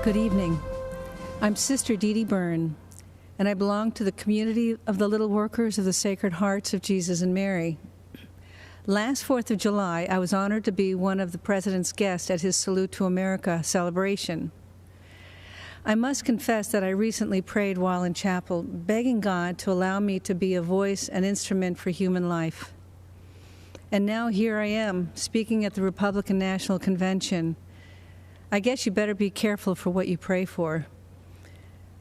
Good evening. I'm Sister Deirdre Byrne, and I belong to the community of the Little Workers of the Sacred Hearts of Jesus and Mary. Last 4th of July, I was honored to be one of the President's guests at his Salute to America celebration. I must confess that I recently prayed while in chapel, begging God to allow me to be a voice and instrument for human life. And now here I am, speaking at the Republican National Convention. I guess you better be careful for what you pray for.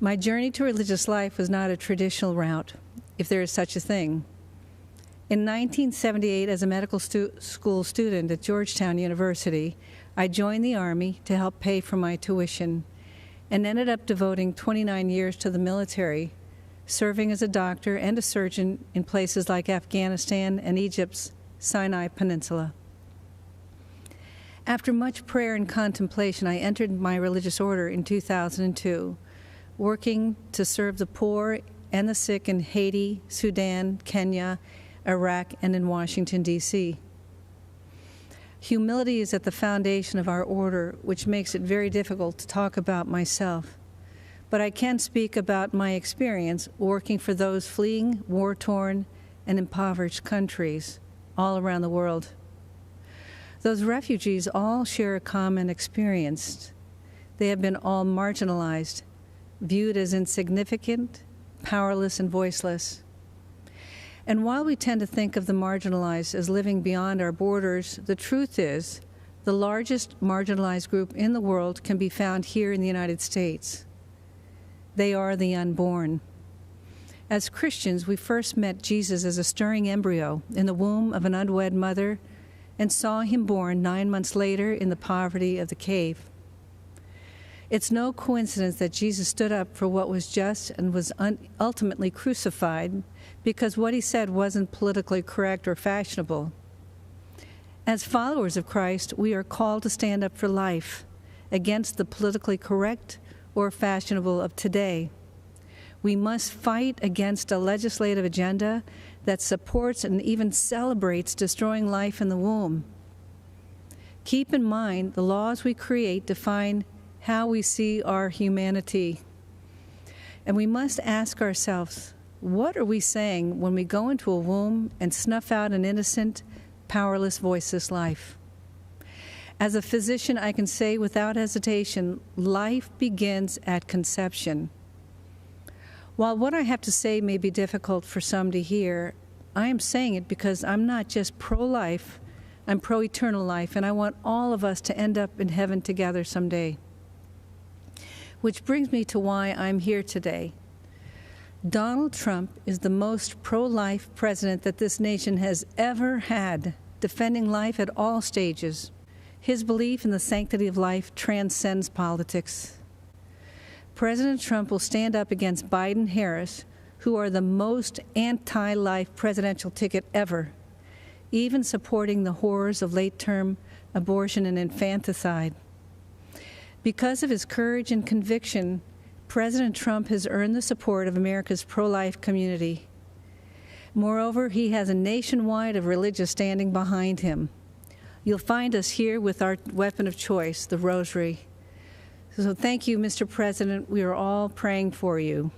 My journey to religious life was not a traditional route, if there is such a thing. In 1978, as a medical school student at Georgetown University, I joined the Army to help pay for my tuition and ended up devoting 29 years to the military, serving as a doctor and a surgeon in places like Afghanistan and Egypt's Sinai Peninsula. After much prayer and contemplation, I entered my religious order in 2002, working to serve the poor and the sick in Haiti, Sudan, Kenya, Iraq, and in Washington, D.C. Humility is at the foundation of our order, which makes it very difficult to talk about myself. But I can speak about my experience working for those fleeing war-torn and impoverished countries all around the world. Those refugees all share a common experience. They have been all marginalized, viewed as insignificant, powerless, and voiceless. And while we tend to think of the marginalized as living beyond our borders, the truth is the largest marginalized group in the world can be found here in the United States. They are the unborn. As Christians, we first met Jesus as a stirring embryo in the womb of an unwed mother and saw him born 9 months later in the poverty of the cave. It's no coincidence that Jesus stood up for what was just and was ultimately crucified because what he said wasn't politically correct or fashionable. As followers of Christ, we are called to stand up for life against the politically correct or fashionable of today. We must fight against a legislative agenda that supports and even celebrates destroying life in the womb. Keep in mind, the laws we create define how we see our humanity. And we must ask ourselves, what are we saying when we go into a womb and snuff out an innocent, powerless, voiceless life? As a physician, I can say without hesitation, life begins at conception. While what I have to say may be difficult for some to hear, I am saying it because I'm not just pro-life, I'm pro-eternal life, and I want all of us to end up in heaven together someday. Which brings me to why I'm here today. Donald Trump is the most pro-life president that this nation has ever had, defending life at all stages. His belief in the sanctity of life transcends politics. President Trump will stand up against Biden-Harris, who are the most anti-life presidential ticket ever, even supporting the horrors of late-term abortion and infanticide. Because of his courage and conviction, President Trump has earned the support of America's pro-life community. Moreover, he has a nationwide of religious standing behind him. You'll find us here with our weapon of choice, the rosary. So thank you, Mr. President. We are all praying for you.